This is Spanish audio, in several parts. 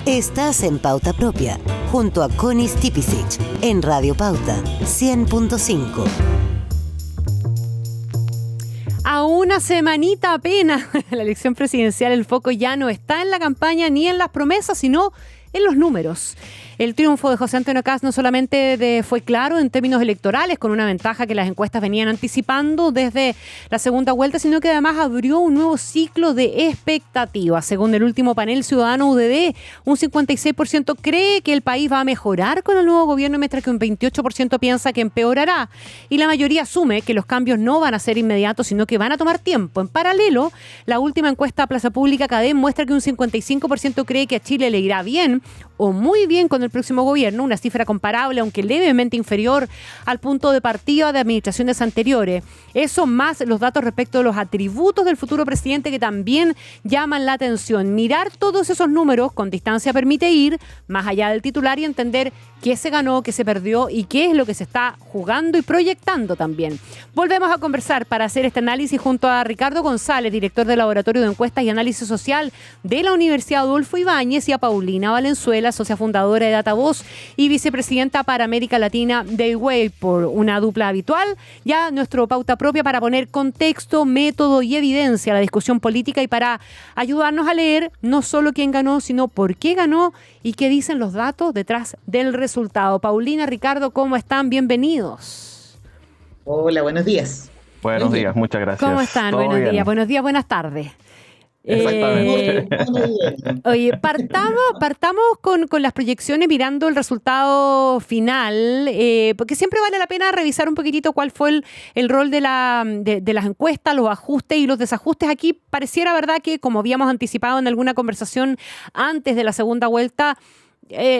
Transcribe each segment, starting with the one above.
Estás en Pauta Propia, junto a Connie Stipicic, en Radio Pauta 100.5. A una semanita apenas de la elección presidencial, el foco ya no está en la campaña ni en las promesas, sino en los números. El triunfo de José Antonio Kast no solamente fue claro en términos electorales, con una ventaja que las encuestas venían anticipando desde la segunda vuelta, sino que además abrió un nuevo ciclo de expectativas. Según el último panel ciudadano UDD, un 56% cree que el país va a mejorar con el nuevo gobierno, mientras que un 28% piensa que empeorará. Y la mayoría asume que los cambios no van a ser inmediatos, sino que van a tomar tiempo. En paralelo, la última encuesta a Plaza Pública CADEM muestra que un 55% cree que a Chile le irá bien o muy bien con el próximo gobierno, una cifra comparable, aunque levemente inferior al punto de partida de administraciones anteriores. Eso más los datos respecto de los atributos del futuro presidente que también llaman la atención. Mirar todos esos números con distancia permite ir más allá del titular y entender qué se ganó, qué se perdió y qué es lo que se está jugando y proyectando también. Volvemos a conversar para hacer este análisis junto a Ricardo González, director del Laboratorio de Encuestas y Análisis Social de la Universidad Adolfo Ibáñez, y a Paulina Valenzuela, socia fundadora de DataVoz y vicepresidenta para América Latina de Wave, por una dupla habitual. Ya nuestro Pauta Propia para poner contexto, método y evidencia a la discusión política y para ayudarnos a leer no solo quién ganó, sino por qué ganó y qué dicen los datos detrás del resultado. Paulina, Ricardo, ¿cómo están? Bienvenidos. Hola, buenos días. Buenos días, muchas gracias. ¿Cómo están? Buenos días, buenas tardes. Exactamente. Oye, partamos con las proyecciones mirando el resultado final, porque siempre vale la pena revisar un poquitito cuál fue el rol de las encuestas, los ajustes y los desajustes. Aquí pareciera, ¿verdad?, que como habíamos anticipado en alguna conversación antes de la segunda vuelta,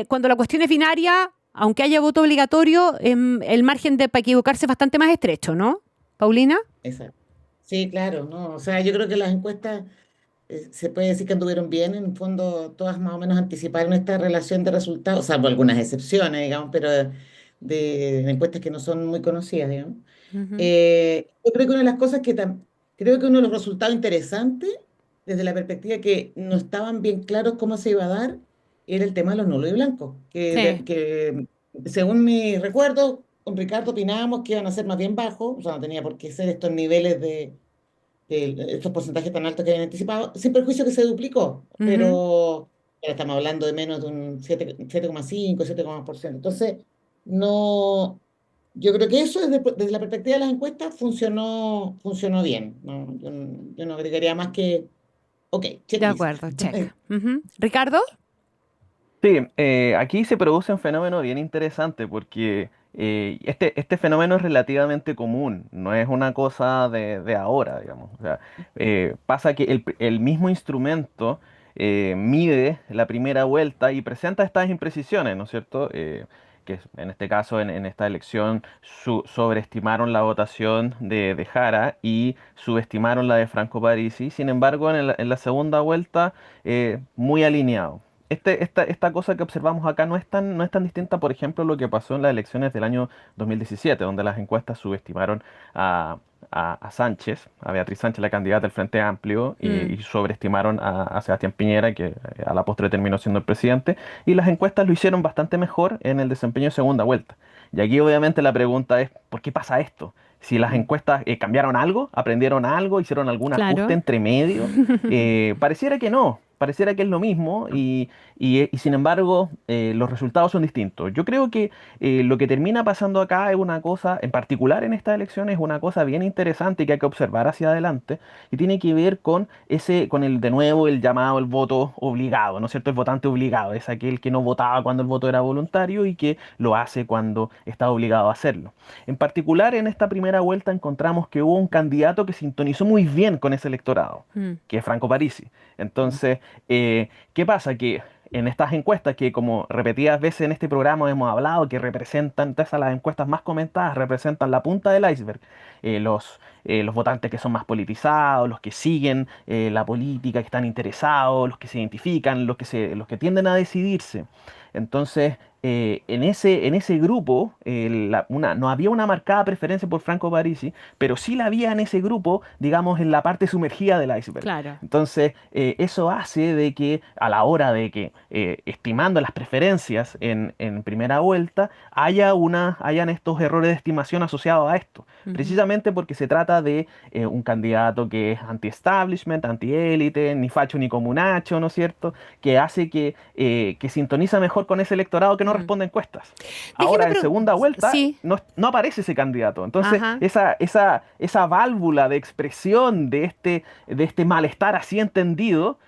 cuando la cuestión es binaria, aunque haya voto obligatorio, el margen para equivocarse es bastante más estrecho, ¿no? ¿Paulina? Exacto. Sí, claro, ¿no? O sea, yo creo que las encuestas se puede decir que anduvieron bien. En el fondo, todas más o menos anticiparon esta relación de resultados, salvo algunas excepciones, digamos, pero de encuestas que no son muy conocidas, digamos. Uh-huh. Yo creo que una de las cosas creo que uno de los resultados interesantes, desde la perspectiva que no estaban bien claros cómo se iba a dar, era el tema de los nulos y blancos, Sí. que según mi recuerdo, con Ricardo opinábamos que iban a ser más bien bajos, o sea, no tenía por qué ser estos niveles de estos porcentajes tan altos que habían anticipado, sin perjuicio que se duplicó, Uh-huh. pero ahora estamos hablando de menos de un 7,5, 7,1%. Entonces, no, yo creo que eso desde la perspectiva de las encuestas funcionó bien, ¿no? Yo no agregaría más que, ok, De checklist. acuerdo, check. Uh-huh. ¿Ricardo? Sí, aquí se produce un fenómeno bien interesante porque este fenómeno es relativamente común, no es una cosa de ahora, digamos. O sea, pasa que el mismo instrumento mide la primera vuelta y presenta estas imprecisiones, ¿no es cierto? En este caso, en esta elección, sobreestimaron la votación de Jara y subestimaron la de Franco Parisi. Sin embargo, en la segunda vuelta, muy alineado. Esta cosa que observamos acá no es tan distinta, por ejemplo, a lo que pasó en las elecciones del año 2017, donde las encuestas subestimaron a Sánchez, a Beatriz Sánchez, la candidata del Frente Amplio, y sobreestimaron a Sebastián Piñera, que a la postre terminó siendo el presidente, y las encuestas lo hicieron bastante mejor en el desempeño de segunda vuelta. Y aquí obviamente la pregunta es, ¿por qué pasa esto? Si las encuestas cambiaron algo, aprendieron algo, hicieron algún ajuste Claro. entre medio, pareciera que no, pareciera que es lo mismo y sin embargo los resultados son distintos. Yo creo que lo que termina pasando acá es una cosa, en particular en esta elección, es una cosa bien interesante que hay que observar hacia adelante y tiene que ver con de nuevo, el llamado, el voto obligado, ¿no es cierto? El votante obligado, es aquel que no votaba cuando el voto era voluntario y que lo hace cuando está obligado a hacerlo. En particular, en esta primera vuelta encontramos que hubo un candidato que sintonizó muy bien con ese electorado, Mm. que es Franco Parisi. Entonces, ¿qué pasa? Que en estas encuestas, que como repetidas veces en este programa hemos hablado, que representan, todas las encuestas más comentadas, representan la punta del iceberg. Los votantes que son más politizados, los que siguen la política, que están interesados, los que se identifican, los que tienden a decidirse. Entonces, en ese grupo, no había una marcada preferencia por Franco Parisi, pero sí la había en ese grupo, digamos, en la parte sumergida del iceberg. Claro. Entonces, eso hace de que a la hora de que, estimando las preferencias en primera vuelta, hayan estos errores de estimación asociados a esto. Ujú. Precisamente porque se trata de un candidato que es anti-establishment, anti-élite, ni facho ni comunacho, ¿no es cierto? Que hace que sintoniza mejor con ese electorado que no Mm. responde encuestas. Déjeme Ahora, en segunda vuelta, Sí, no aparece ese candidato. Entonces, ajá, esa válvula de expresión de este malestar así entendido,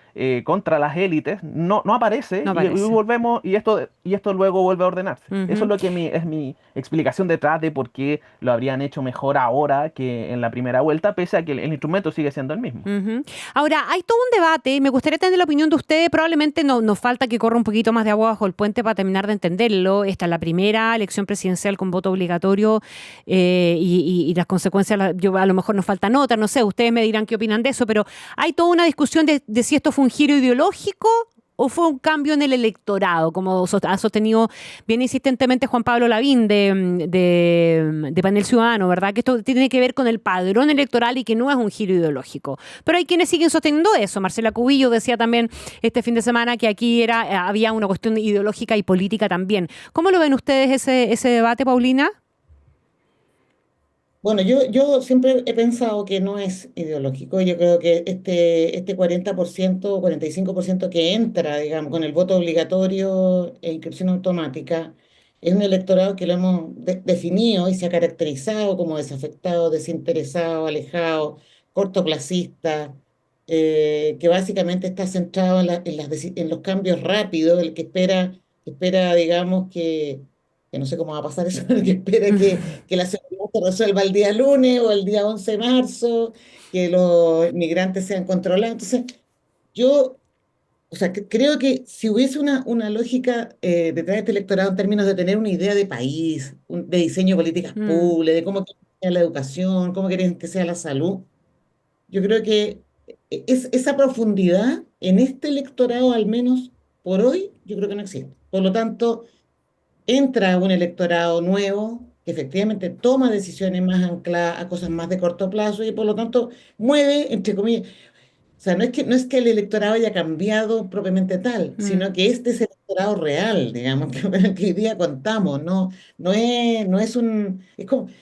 contra las élites, no aparece, no y parece. volvemos, y esto luego vuelve a ordenarse. Eso Ujú. es lo que es mi explicación detrás de por qué lo habrían hecho mejor ahora que en la primera vuelta, pese a que el instrumento sigue siendo el mismo. Ujú. Ahora, hay todo un debate y me gustaría tener la opinión de ustedes. Probablemente nos falta que corra un poquito más de agua bajo el puente para terminar de entenderlo. Esta es la primera elección presidencial con voto obligatorio, y las consecuencias, yo, a lo mejor nos faltan otras, no sé, ustedes me dirán qué opinan de eso, pero hay toda una discusión de si esto fue un giro ideológico o fue un cambio en el electorado, como ha sostenido bien insistentemente Juan Pablo Lavín de Panel Ciudadano, ¿verdad? Que esto tiene que ver con el padrón electoral y que no es un giro ideológico. Pero hay quienes siguen sosteniendo eso. Marcela Cubillo decía también este fin de semana que aquí había una cuestión ideológica y política también. ¿Cómo lo ven ustedes ese debate, Paulina? Bueno, yo siempre he pensado que no es ideológico. Yo creo que este 40%, 45% que entra, digamos, con el voto obligatorio e inscripción automática, es un electorado que lo hemos definido y se ha caracterizado como desafectado, desinteresado, alejado, cortoplacista, que básicamente está centrado en los cambios rápidos, el que espera, digamos, que no sé cómo va a pasar eso, que espera que la seguridad se resuelva el día lunes o el día 11 de marzo, que los migrantes sean controlados. Entonces, yo, o sea, creo que si hubiese una lógica detrás de este electorado en términos de tener una idea de país, de diseño de políticas Mm, públicas, de cómo quieren que sea la educación, cómo quieren que sea la salud, yo creo que esa profundidad en este electorado, al menos por hoy, yo creo que no existe. Por lo tanto, entra un electorado nuevo que efectivamente toma decisiones más ancladas a cosas más de corto plazo y por lo tanto mueve, entre comillas, o sea, no es que el electorado haya cambiado propiamente tal, mm. sino que este es el electorado real, digamos, que hoy día contamos, no es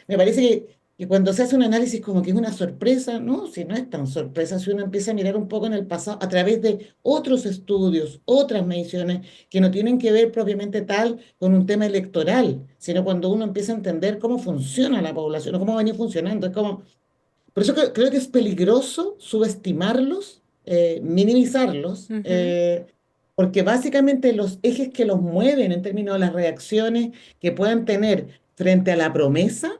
me parece que cuando se hace un análisis como que es una sorpresa, no, si no es tan sorpresa, si uno empieza a mirar un poco en el pasado a través de otros estudios, otras mediciones que no tienen que ver propiamente tal con un tema electoral, sino cuando uno empieza a entender cómo funciona la población o cómo va a venir funcionando, es como por eso creo que es peligroso subestimarlos, minimizarlos, Ujú. porque básicamente los ejes que los mueven en términos de las reacciones que puedan tener frente a la promesa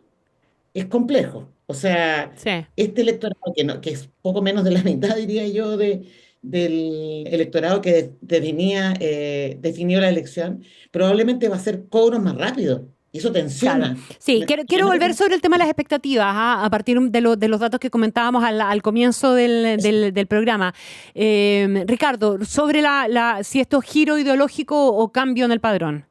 es complejo. O sea, Sí. este electorado, que es poco menos de la mitad, diría yo, del electorado que definió la elección, probablemente va a ser cobros más rápidos. Y eso Claro, tensiona. sí, quiero volver sobre el tema de las expectativas, a partir de los datos que comentábamos al comienzo del programa. Ricardo, sobre si esto es giro ideológico o cambio en el padrón.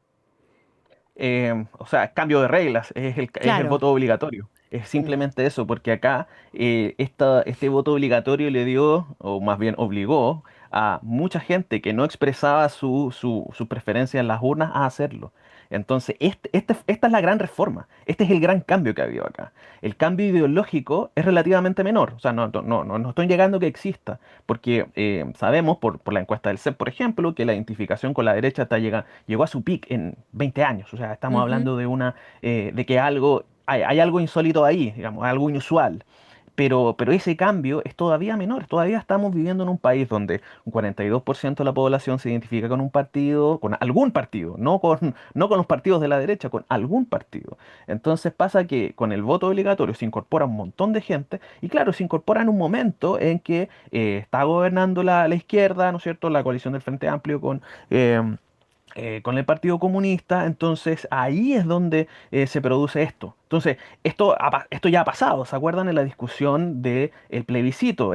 O sea, cambio de reglas, es el Claro. voto obligatorio. Es Mm. simplemente eso, porque acá, este voto obligatorio le dio, o más bien obligó, a mucha gente que no expresaba su preferencia en las urnas a hacerlo. Entonces, esta es la gran reforma, este es el gran cambio que ha habido acá. El cambio ideológico es relativamente menor, o sea, no estoy llegando a que exista, porque, sabemos por la encuesta del CEP, por ejemplo, que la identificación con la derecha llegó a su peak en 20 años. O sea, estamos Ujú. hablando de que hay algo insólito ahí, digamos, algo inusual. Pero ese cambio es todavía menor. Todavía estamos viviendo en un país donde un 42% de la población se identifica con un partido, con algún partido, no con los partidos de la derecha, con algún partido. Entonces pasa que con el voto obligatorio se incorpora un montón de gente y claro, se incorpora en un momento en que, está gobernando la izquierda, ¿no es cierto? La coalición del Frente Amplio con el Partido Comunista. Entonces ahí es donde, se produce esto. Entonces, esto ya ha pasado. ¿Se acuerdan de la discusión del plebiscito?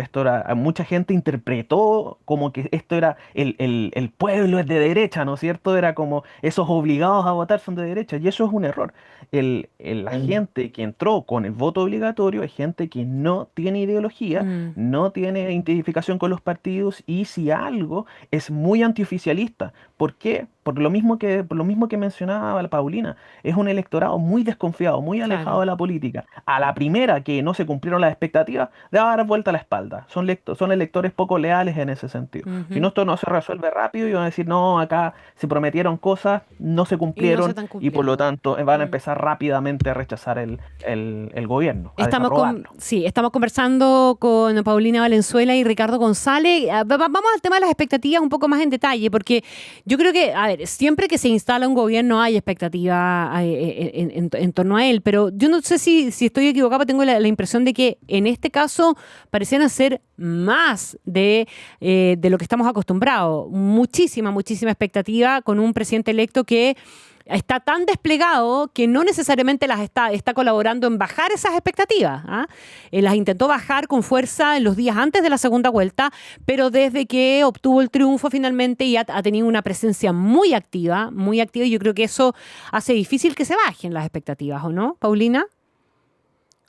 Mucha gente interpretó como que esto era el pueblo es de derecha, ¿no es cierto? Era como esos obligados a votar son de derecha, y eso es un error. La Em, gente que entró con el voto obligatorio es gente que no tiene ideología, Mm, no tiene identificación con los partidos, y si algo es muy antioficialista. ¿Por qué? Por lo mismo que mencionaba la Paulina, es un electorado muy desconfiado, muy alejado claro. de la política. A la primera que no se cumplieron las expectativas, le va a dar vuelta a la espalda. Son electores poco leales en ese sentido. Si no, Ujú. esto no se resuelve rápido y van a decir, no, acá se prometieron cosas, no se Y no se cumplieron, están y por lo cumpliendo. tanto van a Mm. empezar rápidamente a rechazar el gobierno, a Estamos desaprobarlo. sí, estamos conversando con Paulina Valenzuela y Ricardo González. Vamos al tema de las expectativas un poco más en detalle, porque yo creo que, a ver, siempre que se instala un gobierno hay expectativa en torno a él, pero yo no sé si estoy equivocada, pero tengo la impresión de que en este caso parecían ser más de lo que estamos acostumbrados. Muchísima expectativa con un presidente electo que está tan desplegado que no necesariamente está colaborando en bajar esas expectativas. ¿Ah? Las intentó bajar con fuerza en los días antes de la segunda vuelta, pero desde que obtuvo el triunfo finalmente y ha tenido una presencia muy activa, y yo creo que eso hace difícil que se bajen las expectativas, ¿o no, Paulina?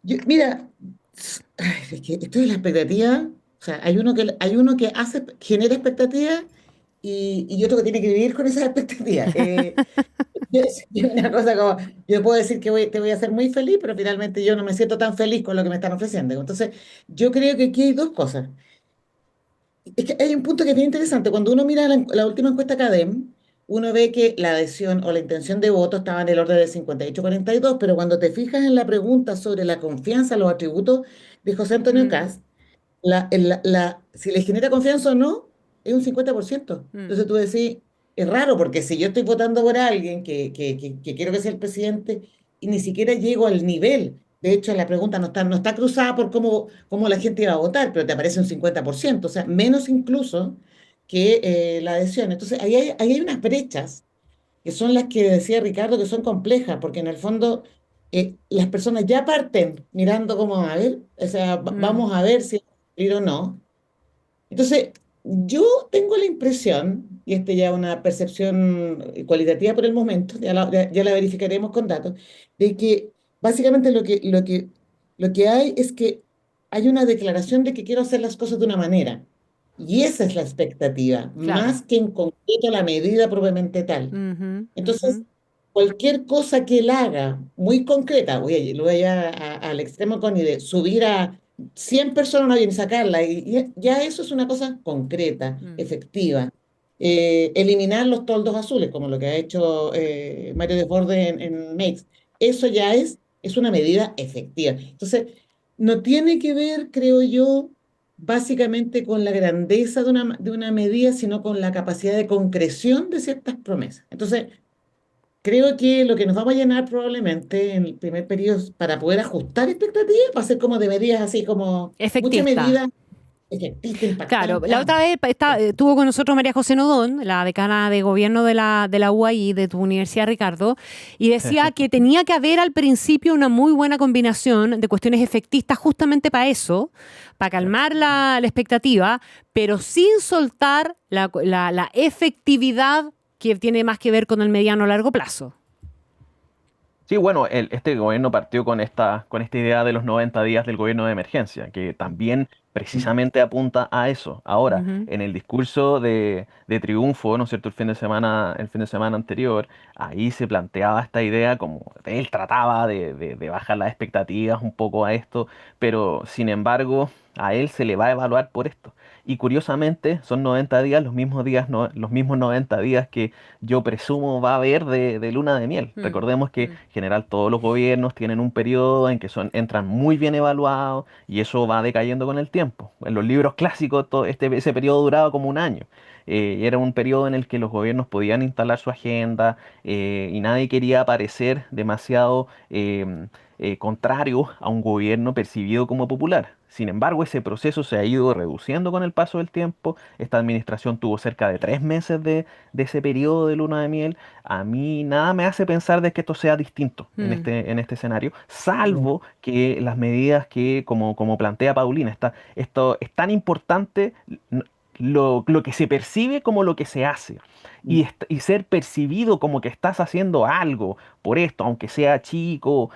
Mira, ay, es que esto es la expectativa, o sea, hay uno que genera expectativas y otro que tiene que vivir con esas expectativas. Yo una cosa como, yo puedo decir que te voy a hacer muy feliz, pero finalmente yo no me siento tan feliz con lo que me están ofreciendo. Entonces, yo creo que aquí hay dos cosas. Es que hay un punto que es bien interesante. Cuando uno mira la última encuesta CADEM, uno ve que la adhesión o la intención de voto estaba en el orden de 58-42, pero cuando te fijas en la pregunta sobre la confianza, los atributos de José Antonio Mm, Cast, si le genera confianza o no, es un 50%. mm, Entonces tú decís, es raro, porque si yo estoy votando por alguien que quiero que sea el presidente y ni siquiera llego al nivel, de hecho la pregunta no está cruzada por cómo la gente iba a votar, pero te aparece un 50%, o sea, menos incluso que la adhesión. Entonces ahí hay unas brechas que son las que decía Ricardo, que son complejas, porque en el fondo las personas ya parten mirando como, a ver, o sea, mm. vamos a ver si es cumplir o no. Entonces, yo tengo la impresión, y esta ya es una percepción cualitativa por el momento, ya la verificaremos con datos, de que básicamente lo que hay es que hay una declaración de que quiero hacer las cosas de una manera. Y esa es la expectativa, Claro. más que en concreto la medida propiamente tal. Ujú, ujú. Entonces, cualquier cosa que él haga muy concreta, lo voy al extremo con de subir a 100 personas a una y sacarla, y ya eso es una cosa concreta, Mm. efectiva. Eliminar los toldos azules, como lo que ha hecho Mario Desbordes en Makes, eso ya es una medida efectiva. Entonces, no tiene que ver, creo yo, básicamente con la grandeza de una medida, sino con la capacidad de concreción de ciertas promesas. Entonces, creo que lo que nos vamos a llenar probablemente en el primer periodo para poder ajustar expectativas va a ser como de medidas así como mucha Efectista. medida efectista, Claro, impactante. la otra vez estuvo con nosotros María José Nodón, la decana de gobierno de la UAI, de tu universidad, Ricardo, y decía que tenía que haber al principio una muy buena combinación de cuestiones efectistas justamente para eso, para calmar la expectativa, pero sin soltar la efectividad que tiene más que ver con el mediano o largo plazo. Sí, bueno, este gobierno partió con esta idea de los 90 días del gobierno de emergencia, que también precisamente apunta a eso. Ahora, Ujú. en el discurso de triunfo, ¿no es cierto?, el fin de semana anterior, ahí se planteaba esta idea como él trataba de bajar las expectativas un poco a esto, pero sin embargo, a él se le va a evaluar por esto. Y curiosamente, son 90 días, los mismos días, los mismos 90 días que yo presumo va a haber de luna de miel. Mm, Recordemos que en mm. general todos los gobiernos tienen un periodo en que entran muy bien evaluados, y eso va decayendo con el tiempo. En los libros clásicos ese periodo duraba como un año. Y era un periodo en el que los gobiernos podían instalar su agenda, y nadie quería parecer demasiado contrario a un gobierno percibido como popular. Sin embargo, ese proceso se ha ido reduciendo con el paso del tiempo. Esta administración tuvo cerca de 3 meses de ese periodo de luna de miel. A mí nada me hace pensar de que esto sea distinto Mm. en este escenario, salvo que las medidas que, como plantea Paulina, esto es tan importante lo que se percibe como lo que se hace. Y ser percibido como que estás haciendo algo por esto, aunque sea chico,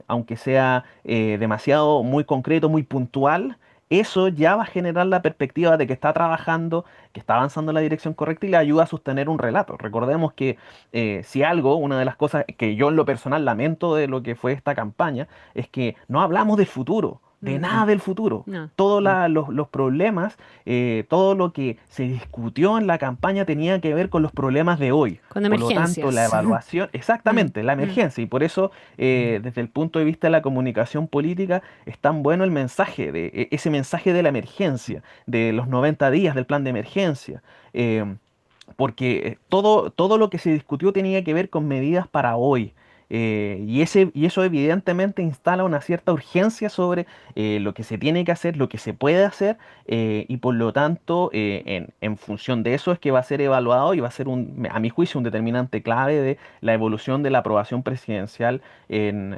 aunque sea demasiado muy concreto, muy puntual, eso ya va a generar la perspectiva de que está trabajando, que está avanzando en la dirección correcta y le ayuda a sostener un relato. Recordemos que si algo, una de las cosas que yo en lo personal lamento de lo que fue esta campaña, es que no hablamos del futuro. De Mm. nada del futuro. No. Todos los problemas, todo lo que se discutió en la campaña tenía que ver con los problemas de hoy. Con Por lo tanto, la emergencias. evaluación, Mm, exactamente, la mm. emergencia. Y por eso, desde el punto de vista de la comunicación política, es tan bueno el mensaje, ese mensaje de la emergencia, de los 90 días del plan de emergencia. Porque todo lo que se discutió tenía que ver con medidas para hoy. Y eso evidentemente instala una cierta urgencia sobre lo que se tiene que hacer, lo que se puede hacer, y por lo tanto, en función de eso es que va a ser evaluado y va a ser, a mi juicio, un determinante clave de la evolución de la aprobación presidencial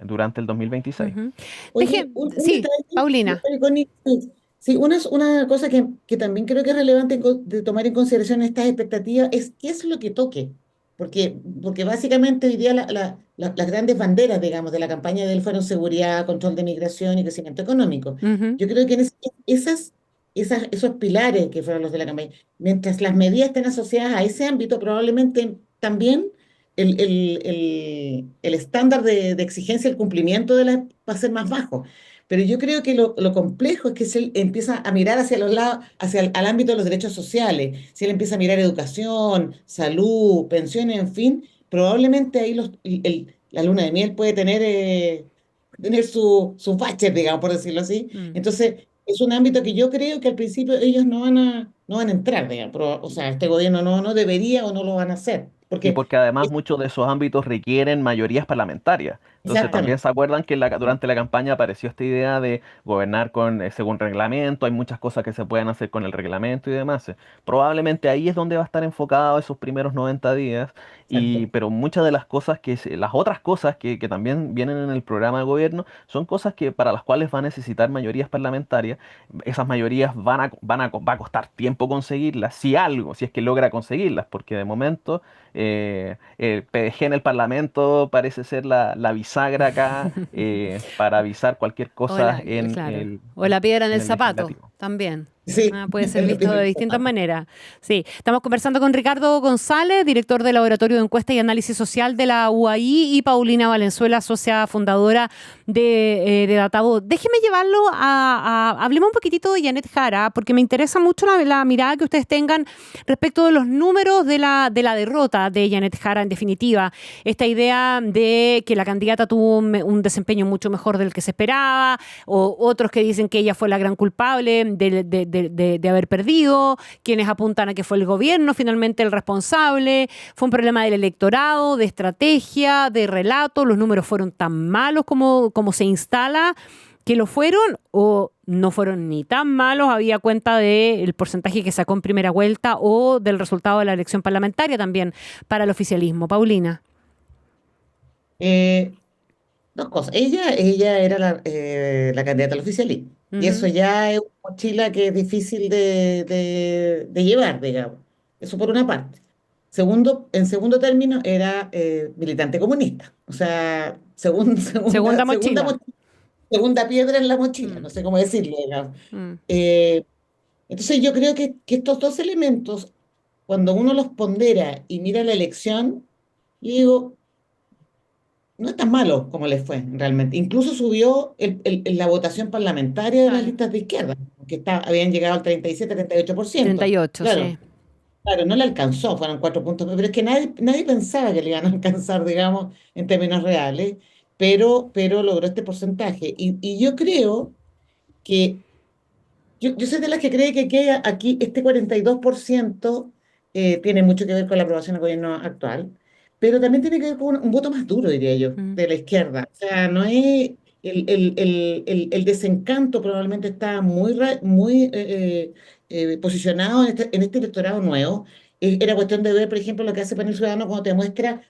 durante el 2026. Ujú. Oye, un Sí, detalle, Paulina. Connie, sí, sí, una cosa que también creo que es relevante de tomar en consideración estas expectativas es qué es lo que toque. Porque básicamente hoy día las grandes banderas, digamos, de la campaña de él fueron seguridad, control de migración y crecimiento económico. Ujú. Yo creo que esos pilares que fueron los de la campaña, mientras las medidas estén asociadas a ese ámbito, probablemente también el estándar de exigencia, el cumplimiento va a ser más bajo. Pero yo creo que lo complejo es que si él empieza a mirar hacia los lados, hacia al ámbito de los derechos sociales, si él empieza a mirar educación, salud, pensiones, en fin, probablemente ahí la luna de miel puede tener sus baches, digamos, por decirlo así. Mm. Entonces, es un ámbito que yo creo que al principio ellos no van a entrar, digamos, o sea, este gobierno no debería o no lo van a hacer, Y porque porque además es muchos de esos ámbitos requieren mayorías parlamentarias. Entonces también exactamente. se acuerdan que durante la campaña apareció esta idea de gobernar según reglamento. Hay muchas cosas que se pueden hacer con el reglamento y demás. Probablemente ahí es donde va a estar enfocado esos primeros 90 días. Exacto. Pero muchas de las cosas las otras cosas que también vienen en el programa de gobierno son cosas que para las cuales va a necesitar mayorías parlamentarias. Esas mayorías va a costar tiempo conseguirlas, si es que logra conseguirlas, porque de momento el PDG en el Parlamento parece ser la bisagra acá, para avisar cualquier cosa Claro. O la piedra en en el el zapato, legislativo. también. Sí, Ah, puede ser es lo visto de primero. distintas maneras. Sí, estamos conversando con Ricardo González, director del Laboratorio de Encuesta y Análisis Social de la UAI, y Paulina Valenzuela, socia fundadora de Datavoz. Déjeme llevarlo hablemos un poquitito de Janet Jara, porque me interesa mucho la mirada que ustedes tengan respecto de los números de la derrota de Janet Jara, en definitiva. Esta idea de que la candidata tuvo un desempeño mucho mejor del que se esperaba, o otros que dicen que ella fue la gran culpable de haber perdido, quienes apuntan a que fue el gobierno finalmente el responsable, fue un problema del electorado, de estrategia, de relato, los números fueron tan malos como se instala que lo fueron, o no fueron ni tan malos, había cuenta del porcentaje que sacó en primera vuelta o del resultado de la elección parlamentaria también para el oficialismo. Paulina. Eh, Dos cosas. Ella era la candidata al oficialismo. Y eso Ujú. ya es una mochila que es difícil de llevar, digamos. Eso por una parte. En segundo término, era militante comunista. O sea, Segunda mochila. segunda piedra en la mochila, Mm, no sé cómo decirlo, digamos. mm. Eh, entonces yo creo que estos dos elementos, cuando uno los pondera y mira la elección, yo digo, no es tan malo como les fue realmente. Incluso subió la votación parlamentaria de las Claro. listas de izquierda, que habían llegado al 37-38%. 38, Claro, sí. claro, no le alcanzó, fueron 4 puntos, pero es que nadie pensaba que le iban a alcanzar, digamos, en términos reales, pero logró este porcentaje. Y yo creo que, yo soy de las que cree que aquí este 42% tiene mucho que ver con la aprobación del gobierno actual, pero también tiene que ver con un voto más duro, diría yo, Mm. de la izquierda. O sea, no es el desencanto probablemente está muy posicionado en este electorado nuevo. Era cuestión de ver, por ejemplo, lo que hace Panel Ciudadano cuando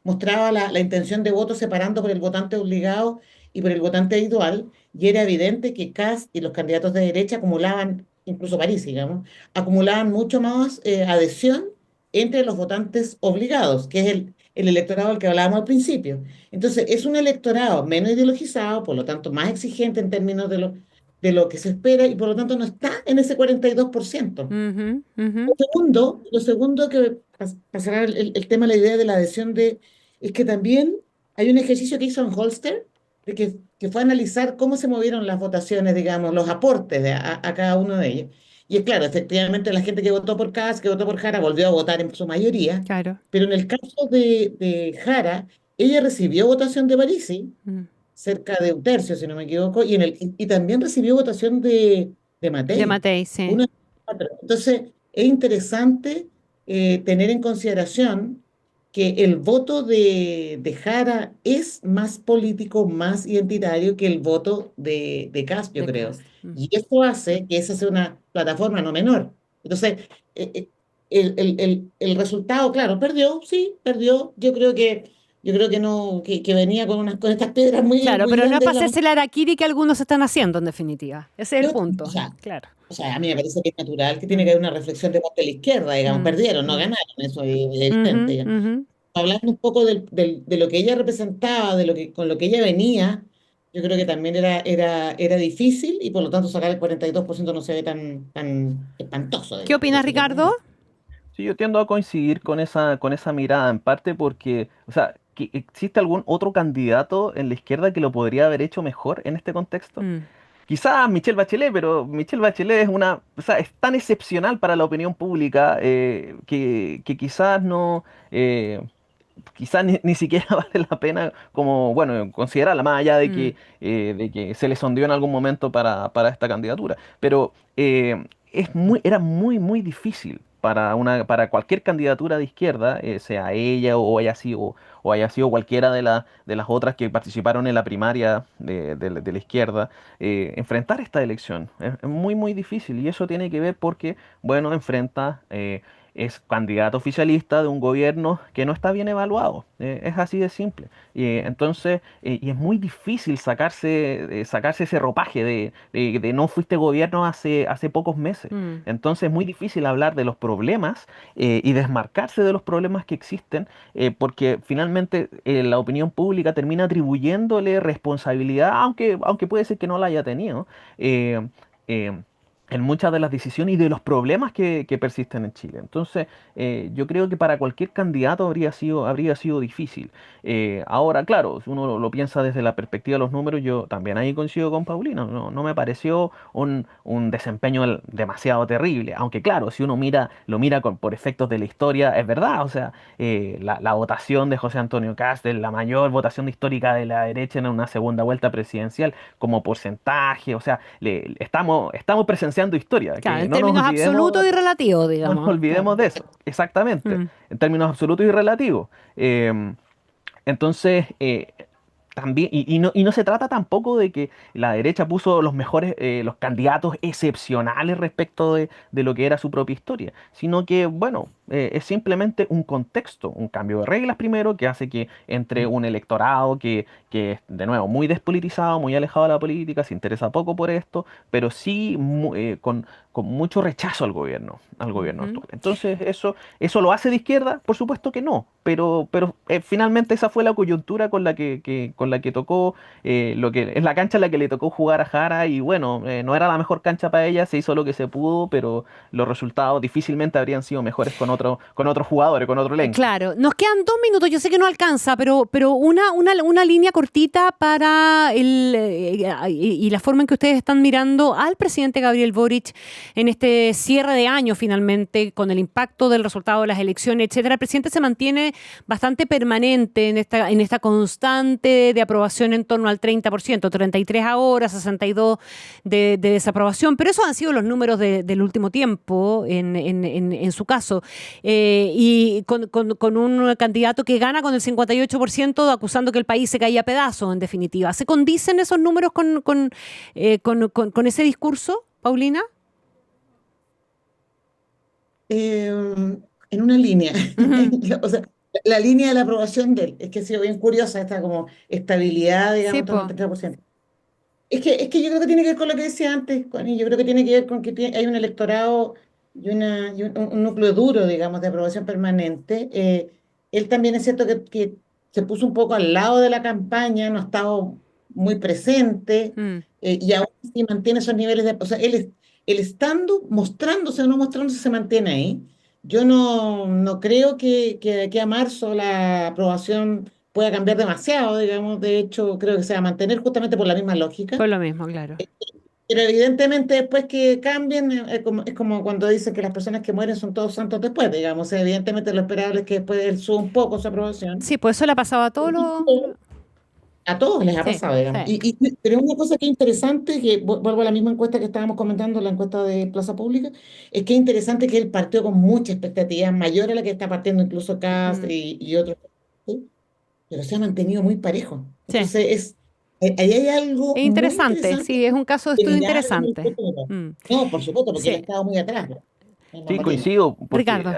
mostraba la intención de voto separando por el votante obligado y por el votante habitual, y era evidente que Kast y los candidatos de derecha acumulaban, incluso París, digamos, acumulaban mucho más adhesión entre los votantes obligados, que es el electorado del que hablábamos al principio. Entonces, es un electorado menos ideologizado, por lo tanto, más exigente en términos de lo que se espera y por lo tanto no está en ese 42%. Ujú, ujú. Lo segundo que pasará el tema, la idea de la adhesión es que también hay un ejercicio que hizo en Holster, que fue analizar cómo se movieron las votaciones, digamos, los aportes a cada uno de ellos. Y es claro, efectivamente la gente que votó por Kast, que votó por Jara, volvió a votar en su mayoría, Claro. pero en el caso de Jara, ella recibió votación de Parisi, Mm. cerca de un tercio, si no me equivoco, y también recibió votación de De Matei. Matei, sí. Uno de los cuatro. Entonces, es interesante tener en consideración que el voto de Jara es más político, más identitario que el voto de Kast, yo De creo. Kast. Mm. Y eso hace que esa sea una plataforma no menor. Entonces, el resultado, claro, perdió, sí, perdió. Yo creo que no, que venía con estas piedras muy, Claro, muy pero no es grandes para en la mano. hacerse el harakiri que algunos están haciendo, en definitiva. Ese es el Yo, punto. o sea, Claro. o sea, a mí me parece que es natural que tiene que Mm, haber una reflexión de parte de la izquierda, digamos, mm, perdieron, no mm. ganaron, eso es Ujú, evidente, digamos. ujú. Hablando un poco de lo que ella representaba, con lo que ella venía, yo creo que también era difícil y por lo tanto sacar el 42% no se ve tan espantoso, ¿Qué digamos, por opinas, decirlo de alguna Ricardo? manera. Sí, yo tiendo a coincidir con esa mirada, en parte porque, o sea, que ¿existe algún otro candidato en la izquierda que lo podría haber hecho mejor en este contexto? Mm, Quizás Michelle Bachelet, pero Michelle Bachelet o sea, es tan excepcional para la opinión pública que quizás no, eh, quizás ni siquiera vale la pena como, bueno, considerarla, más allá mm. de que se le sondeó en algún momento para esta candidatura. Pero era muy difícil para cualquier candidatura de izquierda, sea ella o haya sido cualquiera de las otras que participaron en la primaria de la izquierda, enfrentar esta elección. Es muy difícil y eso tiene que ver porque, bueno, enfrenta es candidato oficialista de un gobierno que no está bien evaluado. Es así de simple. Y es muy difícil sacarse ese ropaje de no fuiste gobierno hace pocos meses. Mm. Entonces es muy difícil hablar de los problemas y desmarcarse de los problemas que existen, porque finalmente la opinión pública termina atribuyéndole responsabilidad, aunque puede ser que no la haya tenido. eh, eh, en muchas de las decisiones y de los problemas que persisten en Chile. Entonces, yo creo que para cualquier candidato habría sido difícil. Ahora, claro, si uno lo piensa desde la perspectiva de los números, yo también ahí coincido con Paulino. No me pareció un desempeño demasiado terrible. Aunque, claro, si uno lo mira por efectos de la historia, es verdad. O sea, la votación de José Antonio Kast es la mayor votación histórica de la derecha en una segunda vuelta presidencial como porcentaje. O sea, estamos presenciando historia, Claro, que en términos absolutos y relativos, no nos digamos. Claro. olvidemos de eso, exactamente, Mm. en términos absolutos y relativos. Entonces, también, y no se trata tampoco de que la derecha puso los mejores, los candidatos excepcionales respecto de lo que era su propia historia, sino que, bueno, es simplemente un contexto, un cambio de reglas primero, que hace que entre un electorado que es, de nuevo, muy despolitizado, muy alejado de la política, se interesa poco por esto, pero sí con mucho rechazo al gobierno Ujú. actual. Entonces, ¿eso lo hace de izquierda? Por supuesto que no, pero finalmente esa fue la coyuntura con la que tocó, lo que es la cancha en la que le tocó jugar a Jara y bueno, no era la mejor cancha para ella, se hizo lo que se pudo, pero los resultados difícilmente habrían sido mejores con otros jugadores, con otro elenco. Claro, nos quedan 2 minutos, yo sé que no alcanza, pero una línea cortita para y la forma en que ustedes están mirando al presidente Gabriel Boric en este cierre de año finalmente, con el impacto del resultado de las elecciones, etcétera, el presidente se mantiene bastante permanente en esta constante de aprobación en torno al 30%, 33 ahora, 62 de desaprobación, pero esos han sido los números del último tiempo en su caso, y con un candidato que gana con el 58%, acusando que el país se caía a pedazos, en definitiva. ¿Se condicen esos números con ese discurso, Paulina? En una línea. Uh-huh. O sea, la línea de la aprobación de él, es que ha sido bien curiosa esta como estabilidad, Sí, digamos, po. del 30%. Es que yo creo que tiene que ver con lo que decía antes, Connie. Yo creo que tiene que ver con que hay un electorado y un núcleo duro, digamos, de aprobación permanente. Él también es cierto que se puso un poco al lado de la campaña, no ha estado muy presente, Mm. y aún así mantiene esos niveles de... O sea, él estando, mostrándose o no mostrándose, se mantiene ahí. Yo no creo que de aquí a marzo la aprobación pueda cambiar demasiado, digamos. De hecho, creo que se va a mantener justamente por la misma lógica. Por lo mismo, claro. Pero evidentemente después que cambien, es como cuando dicen que las personas que mueren son todos santos después, digamos. O sea, evidentemente lo esperable es que después él suba un poco su aprobación. Sí, pues eso le ha pasado a todos los... A todos les ha Sí, pasado, digamos. sí. Pero una cosa que es interesante, que vuelvo a la misma encuesta que estábamos comentando, la encuesta de Plaza Pública, es que es interesante que él partió con mucha expectativa, mayor a la que está partiendo incluso Kast Mm. y otros, ¿sí? Pero se ha mantenido muy parejo. Sí. Entonces, ahí hay algo Es muy interesante, interesante sí, es un caso de de estudio mirar en el interesante. futuro. Mm. No, por supuesto, porque él ha Sí, estado muy atrás, ¿no? En Sí, ambas líneas. coincido, porque Ricardo.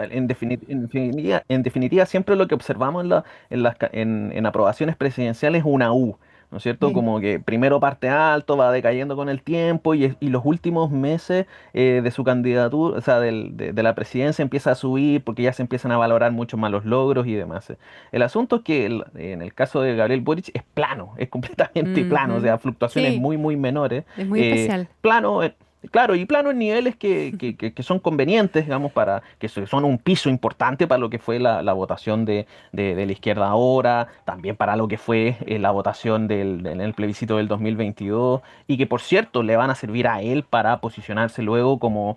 en definitiva siempre lo que observamos en aprobaciones presidenciales es una U, ¿no es cierto? Mm. Como que primero parte alto, va decayendo con el tiempo y los últimos meses de su candidatura, o sea, de la presidencia empieza a subir porque ya se empiezan a valorar mucho más los logros y demás. El asunto es que en el caso de Gabriel Boric es plano, es completamente plano, o Ujú. sea, fluctuaciones Sí, muy, muy menores. es muy eh, especial. plano. Claro, y plano en niveles que son convenientes, digamos, para que son un piso importante para lo que fue la votación de la izquierda ahora, también para lo que fue la votación en el plebiscito del 2022, y que por cierto le van a servir a él para posicionarse luego como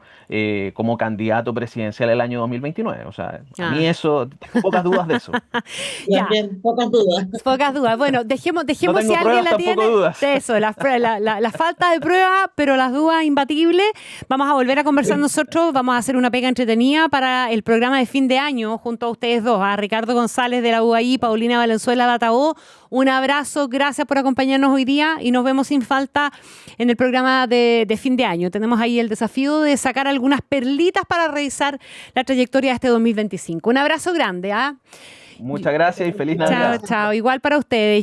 candidato presidencial el año 2029. O sea, a mí Ah. eso, tengo pocas dudas de eso. Ya, También, pocas dudas. pocas dudas. Bueno, No dejemos si tengo alguien pruebas, la tampoco tiene, dudas. de eso, la falta de prueba, pero las dudas imbatibles. Vamos a volver a conversar nosotros, vamos a hacer una pega entretenida para el programa de fin de año junto a ustedes dos, a Ricardo González de la UAI, Paulina Valenzuela de Ataó. Un abrazo, gracias por acompañarnos hoy día y nos vemos sin falta en el programa de fin de año. Tenemos ahí el desafío de sacar algunas perlitas para revisar la trayectoria de este 2025. Un abrazo grande, ¿ah? Muchas gracias y feliz Chao, Navidad. chao. Igual para ustedes.